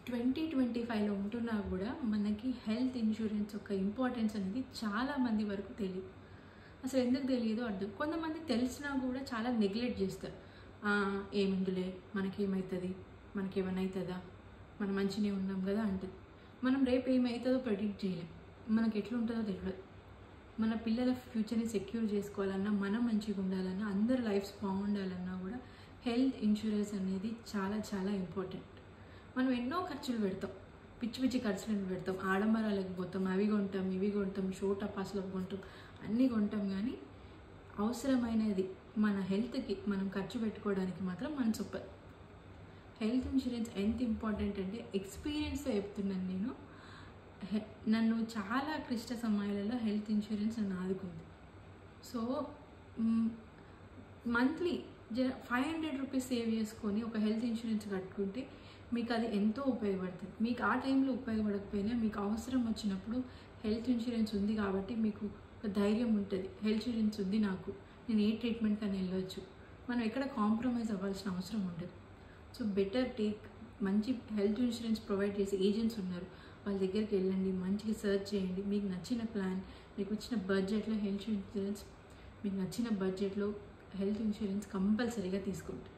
2025లో ఉంటున్నా కూడా మనకి హెల్త్ ఇన్సూరెన్స్ యొక్క ఇంపార్టెన్స్ అనేది చాలా మంది వరకు తెలియదు. అసలు ఎందుకు తెలియదో అర్థం. కొంతమంది తెలిసినా కూడా చాలా నెగ్లెక్ట్ చేస్తారు. ఏముందిలే, మనకేమవుతుంది, మనకేమైనా అవుతుందా, మనం మంచిగానే ఉన్నాం కదా అంటుంది. మనం రేపు ఏమవుతుందో ప్రెడిక్ట్ చేయలేం, మనకి ఎట్లుంటుందో తెలియదు. మన పిల్లల ఫ్యూచర్ని సెక్యూర్ చేసుకోవాలన్నా, మనం మంచిగా ఉండాలన్నా, అందరి లైఫ్స్ బాగుండాలన్నా కూడా హెల్త్ ఇన్సూరెన్స్ అనేది చాలా చాలా ఇంపార్టెంట్. మనం ఎన్నో ఖర్చులు పెడతాం, పిచ్చి పిచ్చి ఖర్చులను పెడతాం, ఆడంబరాలకు పోతాం, అవి కొంటాం, ఇవి కొంటాం, షో టపాసులకు కొంటాం, అన్నీ కొంటాం. కానీ అవసరమైనది మన హెల్త్కి మనం ఖర్చు పెట్టుకోవడానికి మాత్రం మనసు ఒప్పదు. హెల్త్ ఇన్సూరెన్స్ ఎంత ఇంపార్టెంట్ అంటే ఎక్స్పీరియన్స్తో చెప్తున్నాను నేను. నన్ను చాలా క్లిష్ట సమయాలలో హెల్త్ ఇన్సూరెన్స్ నన్ను ఆదుకుంది. సో మంత్లీ 500 రూపీస్ సేవ్ చేసుకొని ఒక హెల్త్ ఇన్సూరెన్స్ కట్టుకుంటే మీకు అది ఎంతో ఉపయోగపడుతుంది. మీకు ఆ టైంలో ఉపయోగపడకపోయినా మీకు అవసరం వచ్చినప్పుడు హెల్త్ ఇన్సూరెన్స్ ఉంది కాబట్టి మీకు ఒక ధైర్యం ఉంటుంది. హెల్త్ ఇన్సూరెన్స్ ఉంది నాకు, నేను ఏ ట్రీట్మెంట్ కానీ వెళ్ళవచ్చు, మనం ఎక్కడ కాంప్రమైజ్ అవ్వాల్సిన అవసరం ఉండదు. సో బెటర్ టేక్, మంచి హెల్త్ ఇన్సూరెన్స్ ప్రొవైడ్ చేసే ఏజెంట్స్ ఉన్నారు, వాళ్ళ దగ్గరికి వెళ్ళండి, మంచిగా సర్చ్ చేయండి. మీకు నచ్చిన ప్లాన్, మీకు వచ్చిన బడ్జెట్లో హెల్త్ ఇన్సూరెన్స్, మీకు నచ్చిన బడ్జెట్లో హెల్త్ ఇన్సూరెన్స్ కంపల్సరీగా తీసుకోండి.